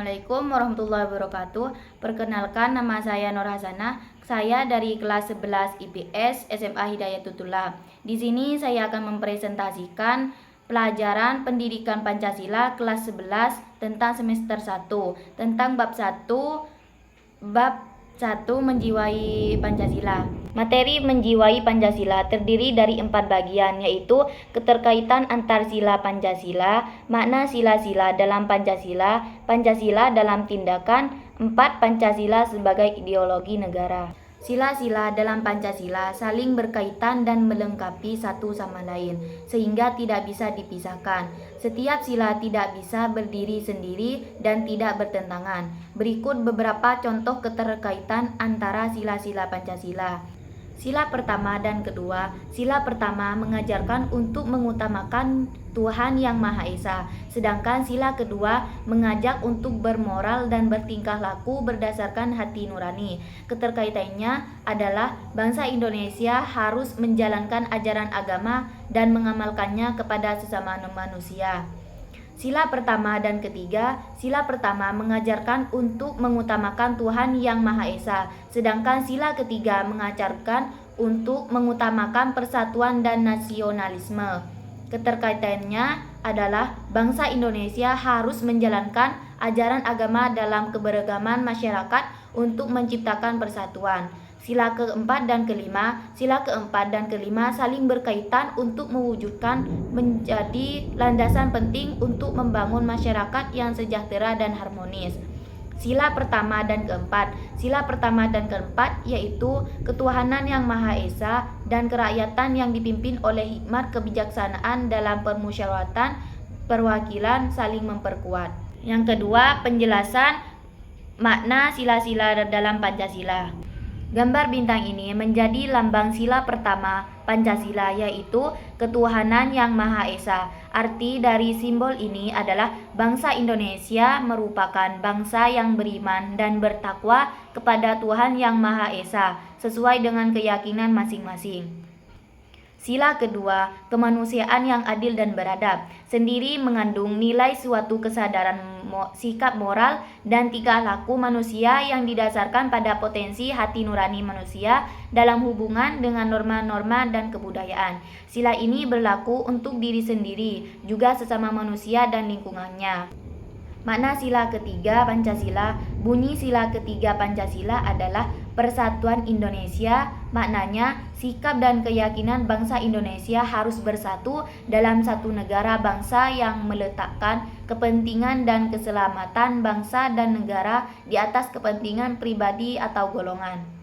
Assalamualaikum warahmatullahi wabarakatuh. Perkenalkan, nama saya Nur Hasanah. Saya dari kelas 11 IPS SMA Hidayatullah. Di sini saya akan mempresentasikan pelajaran Pendidikan Pancasila kelas 11 tentang semester 1, tentang bab 1 menjiwai Pancasila. Materi menjiwai Pancasila terdiri dari 4 bagian, yaitu keterkaitan antar sila Pancasila, makna sila-sila dalam Pancasila, Pancasila dalam tindakan, 4 Pancasila sebagai ideologi negara. Sila-sila dalam Pancasila saling berkaitan dan melengkapi satu sama lain, sehingga tidak bisa dipisahkan. Setiap sila tidak bisa berdiri sendiri dan tidak bertentangan. Berikut beberapa contoh keterkaitan antara sila-sila Pancasila. Sila pertama dan kedua. Sila pertama mengajarkan untuk mengutamakan Tuhan Yang Maha Esa, sedangkan sila kedua mengajak untuk bermoral dan bertingkah laku berdasarkan hati nurani. Keterkaitannya adalah bangsa Indonesia harus menjalankan ajaran agama dan mengamalkannya kepada sesama manusia. Sila pertama dan ketiga. Sila pertama mengajarkan untuk mengutamakan Tuhan Yang Maha Esa, sedangkan sila ketiga mengajarkan untuk mengutamakan persatuan dan nasionalisme. Keterkaitannya adalah bangsa Indonesia harus menjalankan ajaran agama dalam keberagaman masyarakat untuk menciptakan persatuan. Sila keempat dan kelima. Sila keempat dan kelima saling berkaitan untuk mewujudkan menjadi landasan penting untuk membangun masyarakat yang sejahtera dan harmonis. Sila pertama dan keempat. Sila pertama dan keempat yaitu ketuhanan Yang Maha Esa dan kerakyatan yang dipimpin oleh hikmat kebijaksanaan dalam permusyawaratan perwakilan saling memperkuat. Yang kedua, penjelasan makna sila-sila dalam Pancasila. Gambar bintang ini menjadi lambang sila pertama Pancasila, yaitu ketuhanan Yang Maha Esa. Arti dari simbol ini adalah bangsa Indonesia merupakan bangsa yang beriman dan bertakwa kepada Tuhan Yang Maha Esa sesuai dengan keyakinan masing-masing. Sila kedua, kemanusiaan yang adil dan beradab, sendiri mengandung nilai suatu kesadaran sikap moral dan tingkah laku manusia yang didasarkan pada potensi hati nurani manusia dalam hubungan dengan norma-norma dan kebudayaan. Sila ini berlaku untuk diri sendiri, juga sesama manusia dan lingkungannya. Makna sila ketiga Pancasila. Bunyi sila ketiga Pancasila adalah persatuan Indonesia. Maknanya, sikap dan keyakinan bangsa Indonesia harus bersatu dalam satu negara bangsa yang meletakkan kepentingan dan keselamatan bangsa dan negara di atas kepentingan pribadi atau golongan.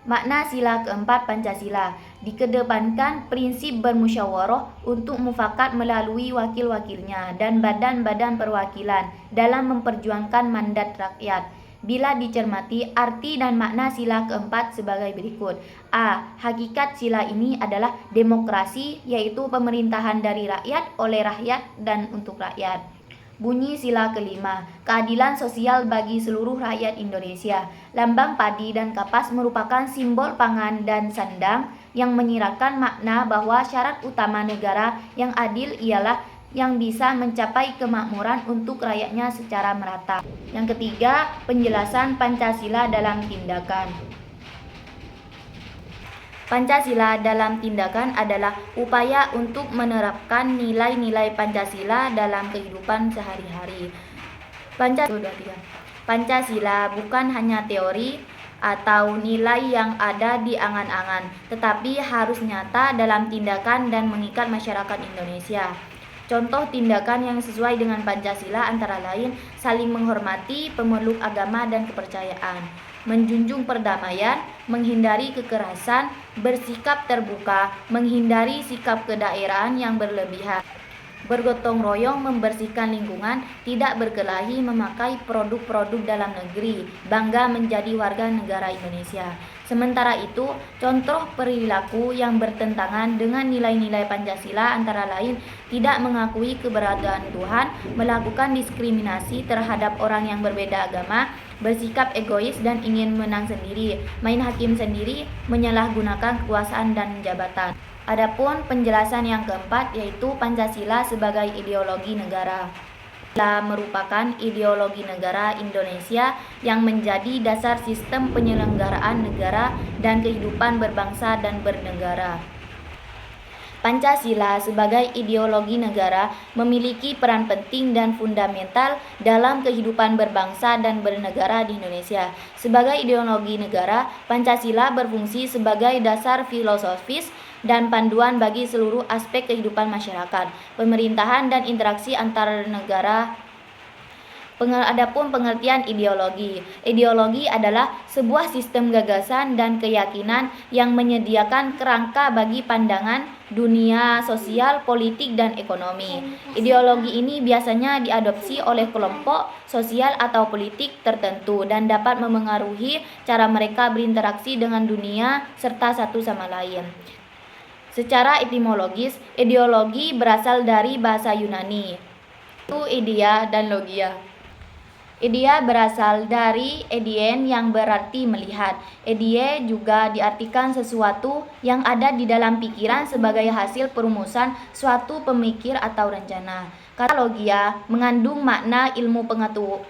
Makna sila keempat Pancasila. Dikedepankan prinsip bermusyawarah untuk mufakat melalui wakil-wakilnya dan badan-badan perwakilan dalam memperjuangkan mandat rakyat. Bila dicermati, arti dan makna sila keempat sebagai berikut. A. Hakikat sila ini adalah demokrasi, yaitu pemerintahan dari rakyat, oleh rakyat, dan untuk rakyat. Bunyi sila kelima, keadilan sosial bagi seluruh rakyat Indonesia. Lambang padi dan kapas merupakan simbol pangan dan sandang yang menyiratkan makna bahwa syarat utama negara yang adil ialah yang bisa mencapai kemakmuran untuk rakyatnya secara merata. Yang ketiga, penjelasan Pancasila dalam tindakan. Pancasila dalam tindakan adalah upaya untuk menerapkan nilai-nilai Pancasila dalam kehidupan sehari-hari. Pancasila bukan hanya teori atau nilai yang ada di angan-angan, tetapi harus nyata dalam tindakan dan mengikat masyarakat Indonesia. Contoh tindakan yang sesuai dengan Pancasila antara lain saling menghormati pemeluk agama dan kepercayaan, menjunjung perdamaian, menghindari kekerasan, bersikap terbuka, menghindari sikap kedaerahan yang berlebihan, bergotong royong membersihkan lingkungan, tidak berkelahi, memakai produk-produk dalam negeri, bangga menjadi warga negara Indonesia. Sementara itu, contoh perilaku yang bertentangan dengan nilai-nilai Pancasila antara lain tidak mengakui keberadaan Tuhan, melakukan diskriminasi terhadap orang yang berbeda agama, bersikap egois dan ingin menang sendiri, main hakim sendiri, menyalahgunakan kekuasaan dan jabatan. Adapun penjelasan yang keempat yaitu Pancasila sebagai ideologi negara. Pancasila merupakan ideologi negara Indonesia yang menjadi dasar sistem penyelenggaraan negara dan kehidupan berbangsa dan bernegara. Pancasila sebagai ideologi negara memiliki peran penting dan fundamental dalam kehidupan berbangsa dan bernegara di Indonesia. Sebagai ideologi negara, Pancasila berfungsi sebagai dasar filosofis dan panduan bagi seluruh aspek kehidupan masyarakat, pemerintahan, dan interaksi antar negara. Adapun pengertian ideologi. Ideologi adalah sebuah sistem gagasan dan keyakinan yang menyediakan kerangka bagi pandangan dunia sosial, politik, dan ekonomi. Ideologi ini biasanya diadopsi oleh kelompok sosial atau politik tertentu dan dapat memengaruhi cara mereka berinteraksi dengan dunia serta satu sama lain. Secara etimologis, ideologi berasal dari bahasa Yunani, yaitu idea dan logia. Idea berasal dari eidien yang berarti melihat. Idea juga diartikan sesuatu yang ada di dalam pikiran sebagai hasil perumusan suatu pemikir atau rencana. Kata logia mengandung makna ilmu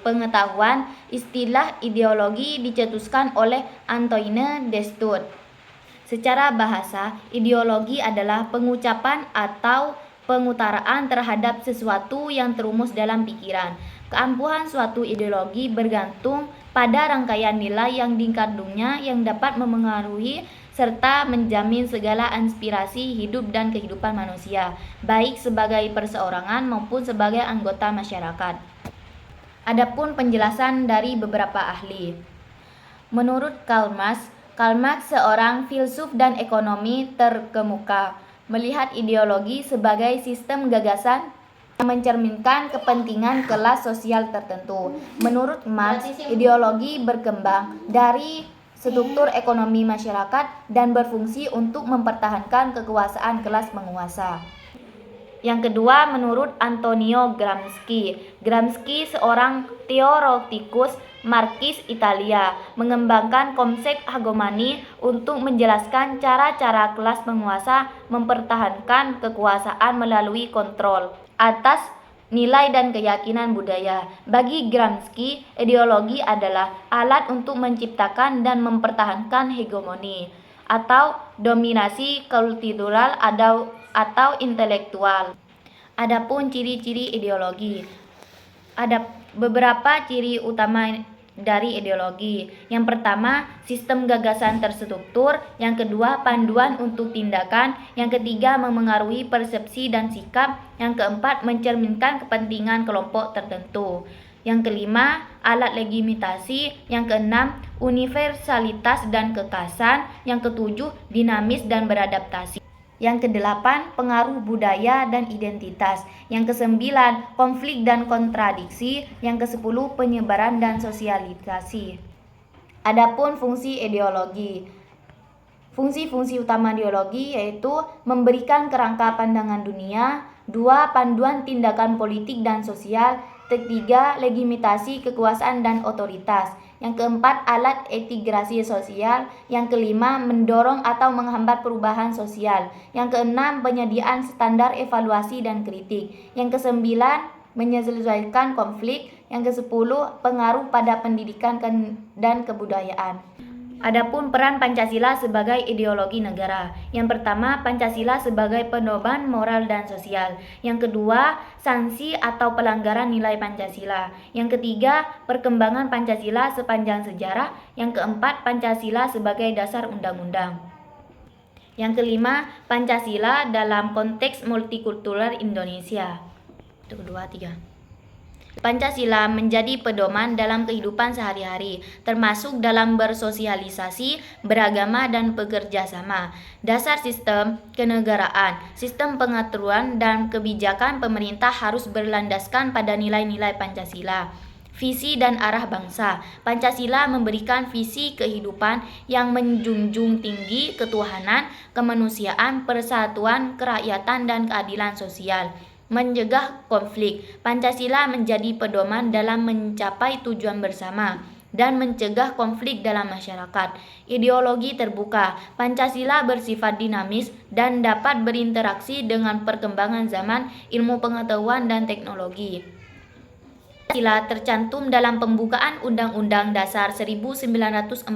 pengetahuan. Istilah ideologi dicetuskan oleh Antoine Destutt. Secara bahasa, ideologi adalah pengucapan atau pengutaraan terhadap sesuatu yang terumus dalam pikiran. Keampuhan suatu ideologi bergantung pada rangkaian nilai yang dikandungnya yang dapat memengaruhi serta menjamin segala inspirasi hidup dan kehidupan manusia, baik sebagai perseorangan maupun sebagai anggota masyarakat. Adapun penjelasan dari beberapa ahli. Menurut Karl Marx seorang filsuf dan ekonomi terkemuka, melihat ideologi sebagai sistem gagasan yang mencerminkan kepentingan kelas sosial tertentu. Menurut Marx, ideologi berkembang dari struktur ekonomi masyarakat dan berfungsi untuk mempertahankan kekuasaan kelas penguasa. Yang kedua, menurut Antonio Gramsci. Gramsci seorang teoretikus Marxis Italia, mengembangkan konsep hegemoni untuk menjelaskan cara-cara kelas penguasa mempertahankan kekuasaan melalui kontrol atas nilai dan keyakinan budaya. Bagi Gramsci, ideologi adalah alat untuk menciptakan dan mempertahankan hegemoni atau dominasi kultural atau intelektual. Adapun ciri-ciri ideologi. Ada beberapa ciri utama dari ideologi. Yang pertama, sistem gagasan terstruktur. Yang kedua, panduan untuk tindakan. Yang ketiga, memengaruhi persepsi dan sikap. Yang keempat, mencerminkan kepentingan kelompok tertentu. Yang kelima, alat legitimasi. Yang keenam, universalitas dan kekasan. Yang ketujuh, dinamis dan beradaptasi. Yang kedelapan, pengaruh budaya dan identitas. Yang kesembilan, konflik dan kontradiksi. Yang kesepuluh, penyebaran dan sosialisasi. Adapun fungsi ideologi. Fungsi-fungsi utama ideologi yaitu memberikan kerangka pandangan dunia, 2. Panduan tindakan politik dan sosial, 3. Legitimasi kekuasaan dan otoritas. Yang keempat, alat integrasi sosial. Yang kelima, mendorong atau menghambat perubahan sosial. Yang keenam, penyediaan standar evaluasi dan kritik. Yang kesembilan, menyelesaikan konflik. Yang kesepuluh, pengaruh pada pendidikan dan kebudayaan. Adapun peran Pancasila sebagai ideologi negara. Yang pertama, Pancasila sebagai pedoman moral dan sosial. Yang kedua, sanksi atau pelanggaran nilai Pancasila. Yang ketiga, perkembangan Pancasila sepanjang sejarah. Yang keempat, Pancasila sebagai dasar undang-undang. Yang kelima, Pancasila dalam konteks multikultural Indonesia. Itu kedua, tiga. Pancasila menjadi pedoman dalam kehidupan sehari-hari, termasuk dalam bersosialisasi, beragama, dan bekerja sama. Dasar sistem kenegaraan, sistem pengaturan dan kebijakan pemerintah harus berlandaskan pada nilai-nilai Pancasila. Visi dan arah bangsa. Pancasila memberikan visi kehidupan yang menjunjung tinggi ketuhanan, kemanusiaan, persatuan, kerakyatan, dan keadilan sosial. Mencegah konflik. Pancasila menjadi pedoman dalam mencapai tujuan bersama dan mencegah konflik dalam masyarakat. Ideologi terbuka. Pancasila bersifat dinamis dan dapat berinteraksi dengan perkembangan zaman, ilmu pengetahuan, dan teknologi. Pancasila tercantum dalam pembukaan Undang-Undang Dasar 1945.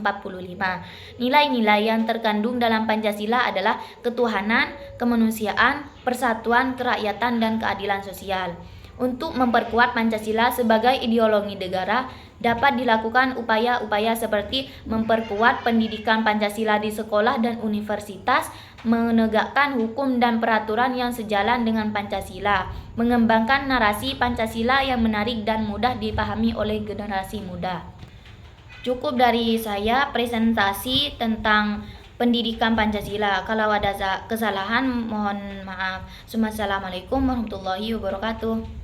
Nilai-nilai yang terkandung dalam Pancasila adalah ketuhanan, kemanusiaan, persatuan, kerakyatan, dan keadilan sosial. Untuk memperkuat Pancasila sebagai ideologi negara, dapat dilakukan upaya-upaya seperti memperkuat pendidikan Pancasila di sekolah dan universitas, menegakkan hukum dan peraturan yang sejalan dengan Pancasila, mengembangkan narasi Pancasila yang menarik dan mudah dipahami oleh generasi muda. Cukup dari saya presentasi tentang pendidikan Pancasila. Kalau ada kesalahan, mohon maaf. Assalamualaikum warahmatullahi wabarakatuh.